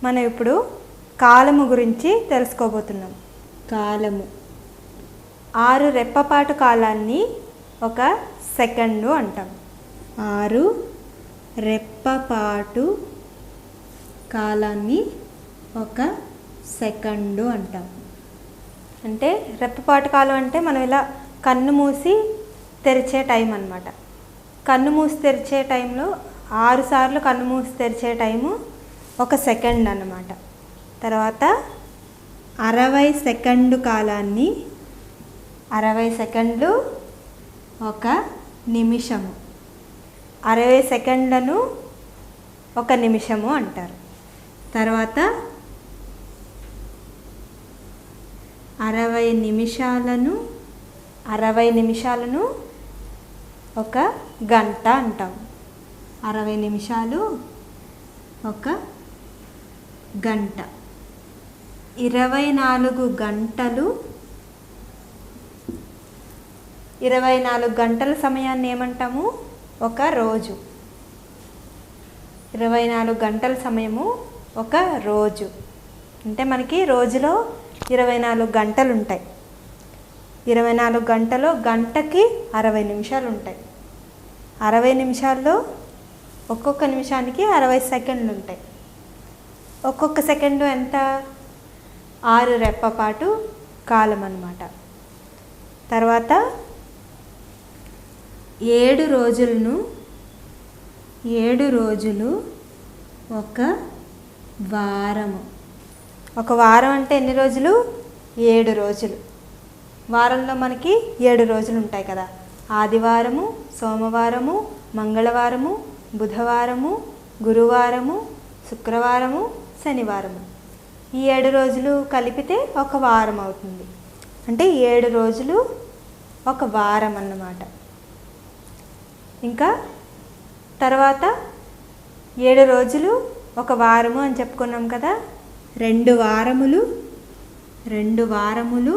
మనం ఇప్పుడు కాలము గురించి తెలుసుకోబోతున్నాం. కాలము 6 రెప్పపాటు కాలాన్ని ఒక సెకండు అంటాం. 6 రెప్పపాటు కాలాన్ని ఒక సెకండు అంటాం. అంటే రెప్పపాటు కాలం అంటే మనం ఇలా కన్ను మూసి తెరిచే టైం అన్నమాట. కన్ను మూసి తెరిచే టైంలో 6 సార్లు కన్ను మూసి తెరిచే టైము ఒక సెకండ్ అన్నమాట. తర్వాత 60 సెకండు కాలాన్ని 60 సెకండ్లు ఒక నిమిషము, 60 సెకండ్లను ఒక నిమిషము అంటారు. తర్వాత 60 నిమిషాలను ఒక గంట అంటాం. 60 నిమిషాలు ఒక గంట. 24 గంటలు 24 గంటల సమయాన్ని ఏమంటాము? ఒక రోజు. 24 గంటల సమయము ఒక రోజు. అంటే మనకి రోజులో 24 గంటలు ఉంటాయి. 24 గంటలో గంటకి 60 నిమిషాలు ఉంటాయి. 60 నిమిషాల్లో ఒక్కొక్క నిమిషానికి 60 సెకండ్లు ఉంటాయి. ఒక్కొక్క సెకండు ఎంత? 6 రెప్పపాటు కాలం అన్నమాట. తర్వాత 7 రోజులు ఒక వారము. ఒక వారం అంటే ఎన్ని రోజులు? 7 రోజులు. వారంలో మనకి 7 రోజులు ఉంటాయి కదా. ఆదివారము, సోమవారము, మంగళవారము, బుధవారము, గురువారము, శుక్రవారము, శనివారము. ఈ 7 రోజులు కలిపితే ఒక వారం అవుతుంది. అంటే 7 రోజులు ఒక వారం అన్నమాట. ఇంకా తర్వాత 7 రోజులు ఒక వారము అని చెప్పుకున్నాం కదా. 2 వారములు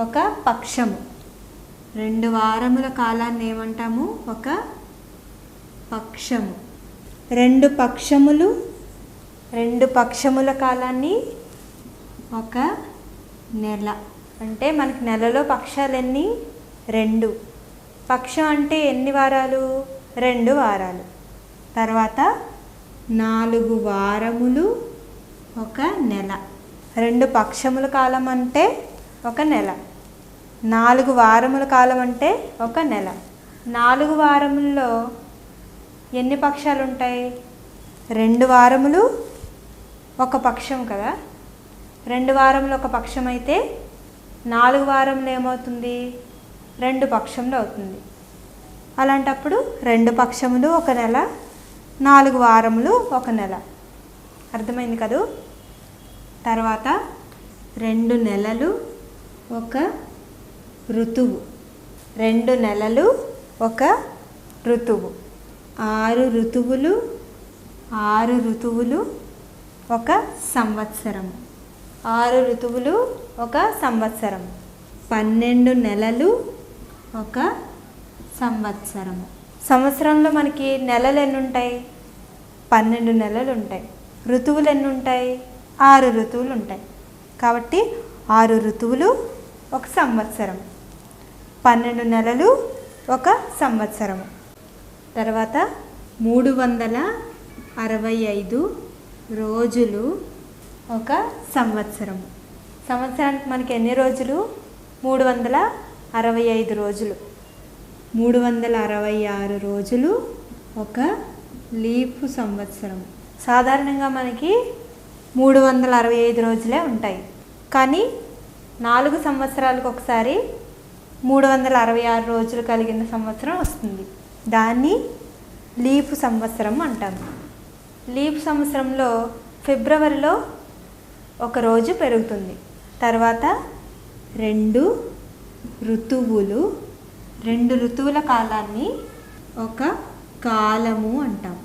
ఒక పక్షము. 2 వారముల కాలాన్ని ఏమంటాము? ఒక పక్షము. 2 పక్షముల కాలాన్ని ఒక నెల. అంటే మనకి నెలలో పక్షాలు ఎన్ని? 2. పక్షం అంటే ఎన్ని వారాలు? 2 వారాలు. తర్వాత 4 వారములు ఒక నెల. 2 పక్షముల కాలం అంటే ఒక నెల. 4 వారముల కాలం అంటే ఒక నెల. 4 వారముల్లో ఎన్ని పక్షాలు ఉంటాయి? 2 వారములు ఒక పక్షం కదా. 2 వారములు ఒక పక్షం అయితే 4 వారములు ఏమవుతుంది? 2 పక్షములు అవుతుంది. అలాంటప్పుడు 2 పక్షములు ఒక నెల, 4 వారములు ఒక నెల. అర్థమైంది కదూ? తర్వాత 2 నెలలు ఒక ఋతువు. 2 నెలలు ఒక ఋతువు. 6 ఋతువులు ఒక సంవత్సరము. 6 ఋతువులు ఒక సంవత్సరం. 12 నెలలు ఒక సంవత్సరము. సంవత్సరంలో మనకి నెలలు ఎన్ని ఉంటాయి? 12 నెలలు ఉంటాయి. ఋతువులు ఎన్ని ఉంటాయి? 6 ఋతువులు ఉంటాయి. కాబట్టి 6 ఋతువులు ఒక సంవత్సరం. 12 నెలలు ఒక సంవత్సరము. తర్వాత 365 రోజులు ఒక సంవత్సరము. సంవత్సరానికి మనకి ఎన్ని రోజులు? 365 రోజులు. 366 రోజులు ఒక లీపు సంవత్సరం. సాధారణంగా మనకి 365 రోజులే ఉంటాయి. కానీ 4 సంవత్సరాలకు ఒకసారి 366 రోజులు కలిగిన సంవత్సరం వస్తుంది. దాన్ని లీపు సంవత్సరం అంటాము. లీపు సంవత్సరంలో ఫిబ్రవరిలో ఒక రోజు పెరుగుతుంది. తర్వాత 2 ఋతువుల కాలాన్ని ఒక కాలము అంటాం.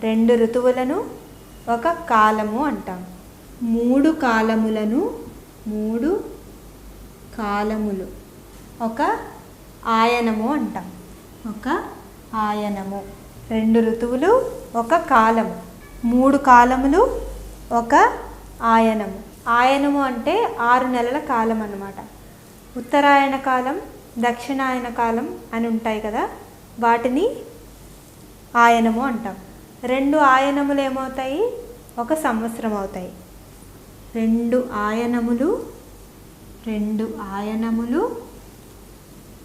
2 ఋతువులను ఒక కాలము అంటాం. 3 కాలములు ఒక ఆయనము అంటాం. ఒక ఆయనము. 2 ఋతువులు ఒక కాలము. 3 కాలములు ఒక ఆయనము. ఆయనము అంటే 6 నెలల కాలం అన్నమాట. ఉత్తరాయణ కాలం, దక్షిణాయన కాలం అని ఉంటాయి కదా, వాటిని ఆయనము అంటాం. 2 ఆయనములు ఏమవుతాయి? 1 సంవత్సరం అవుతాయి. 2 ఆయనములు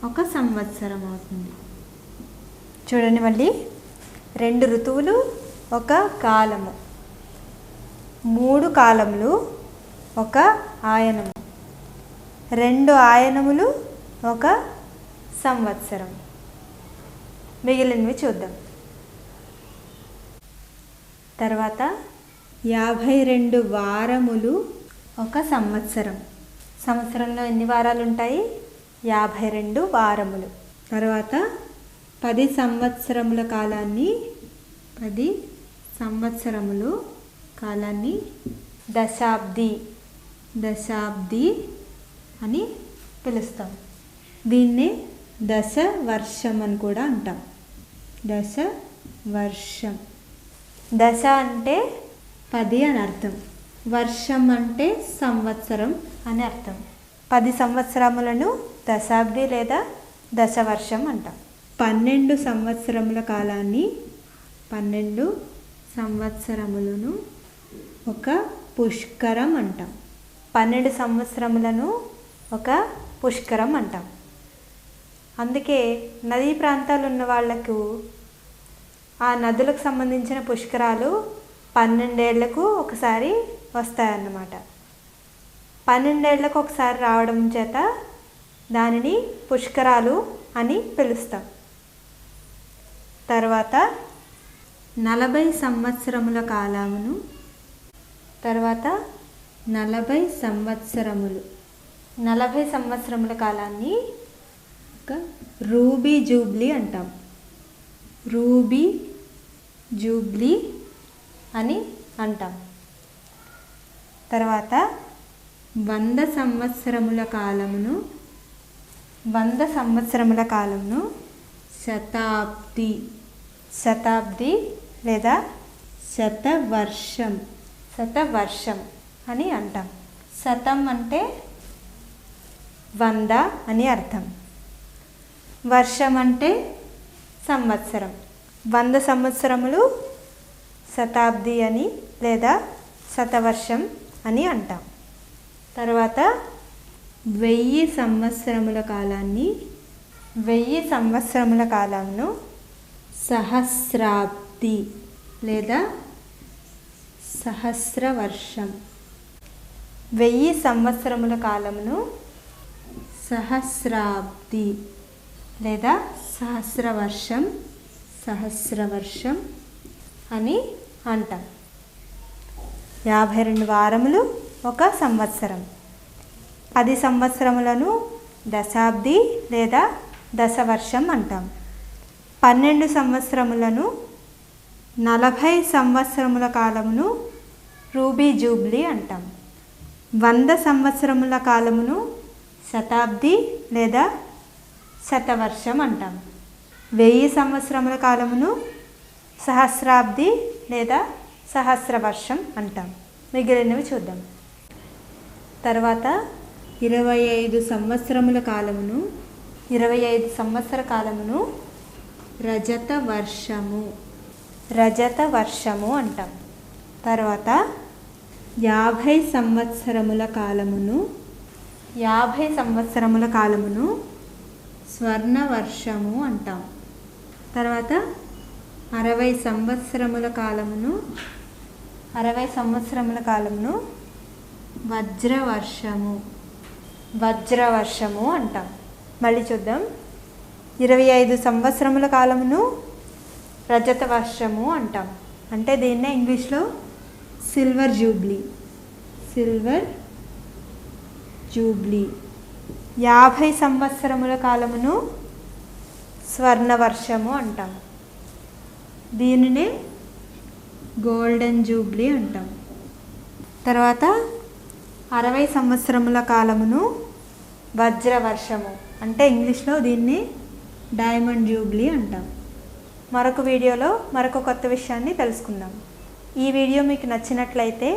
1 సంవత్సరం అవుతుంది. చూడండి మళ్ళీ, 2 ఋతువులు 1 కాలము, 3 కాలములు 1 ఆయనము, 2 ఆయనములు 1 సంవత్సరం. మిగిలినవి చూద్దాం. తర్వాత 52 వారములు 1 సంవత్సరం. సంవత్సరంలో ఎన్ని వారాలు ఉంటాయి? 52 వారములు. తర్వాత 10 సంవత్సరముల కాలాన్ని 10 సంవత్సరములు కాలాన్ని దశాబ్ది అని పిలుస్తాం. దీన్నే దశ వర్షం అని కూడా అంటాం. దశ వర్షం. దశ అంటే 10 అని అర్థం, వర్షం అంటే సంవత్సరం అని అర్థం. 10 సంవత్సరములను దశాబ్ది లేదా దశవర్షం అంటాం. 12 సంవత్సరముల కాలాన్ని 12 సంవత్సరములను 1 పుష్కరం అంటాం. 12 సంవత్సరములను 1 పుష్కరం అంటాం. అందుకే నదీ ప్రాంతాలు ఉన్న వాళ్లకు ఆ నదులకు సంబంధించిన పుష్కరాలు 12 ఏళ్లకు ఒకసారి వస్తాయన్నమాట. 12 ఏళ్లకు ఒకసారి రావడం చేత దానిని పుష్కరాలు అని పిలుస్తాం. తర్వాత 40 సంవత్సరముల కాలమును 40 సంవత్సరముల కాలాన్ని రూబీ జూబ్లీ అంటాం. రూబీ జూబ్లీ అని అంటాం. తర్వాత 100 సంవత్సరముల కాలమును శతాబ్ది లేదా శతవర్షం అని అంటాం. శతం అంటే 100 అని అర్థం, వర్షం అంటే సంవత్సరం. 100 సంవత్సరములు శతాబ్ది అని లేదా శతవర్షం అని అంటాం. తర్వాత 1000 సంవత్సరముల కాలాన్ని సహస్రాబ్ది లేదా సహస్రవర్షం. 1000 సంవత్సరముల కాలమును సహస్రాబ్ది లేదా సహస్రవర్షం అని అంటాం. 52 వారములు 1 సంవత్సరం. 10 సంవత్సరములను దశాబ్ది లేదా దశవర్షం అంటాం. 12 సంవత్సరములను 40 సంవత్సరముల కాలమును రూబీ జూబ్లీ అంటాం. 100 సంవత్సరముల కాలమును శతాబ్ది లేదా శతవర్షం అంటాం. 1000 సంవత్సరముల కాలమును సహస్రాబ్ది లేదా సహస్రవర్షం అంటాం. మిగిలినవి చూద్దాం. తర్వాత 25 సంవత్సరముల కాలమును రజత వర్షము అంటాం. తర్వాత 50 సంవత్సరముల కాలమును స్వర్ణవర్షము అంటాం. తర్వాత 60 సంవత్సరముల కాలమును వజ్రవర్షము అంటాం. మళ్ళీ చూద్దాం. 25 సంవత్సరముల కాలమును రజత వర్షము అంటాం. అంటే దీన్నే ఇంగ్లీష్లో సిల్వర్ జూబ్లీ. 50 సంవత్సరముల కాలమును స్వర్ణవర్షము అంటాం. దీనినే గోల్డెన్ జూబ్లీ అంటాం. తర్వాత 60 సంవత్సరముల కాలమును వజ్రవర్షము, అంటే ఇంగ్లీష్లో దీన్ని డైమండ్ జూబ్లీ అంటాం. మరొక వీడియోలో మరొక కొత్త విషయాన్ని తెలుసుకుందాం. ఈ వీడియో మీకు నచ్చినట్లయితే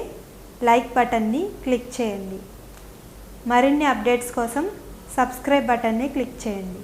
లైక్ బటన్ని క్లిక్ చేయండి. మరిన్ని అప్డేట్స్ కోసం సబ్స్క్రైబ్ బటన్ని క్లిక్ చేయండి.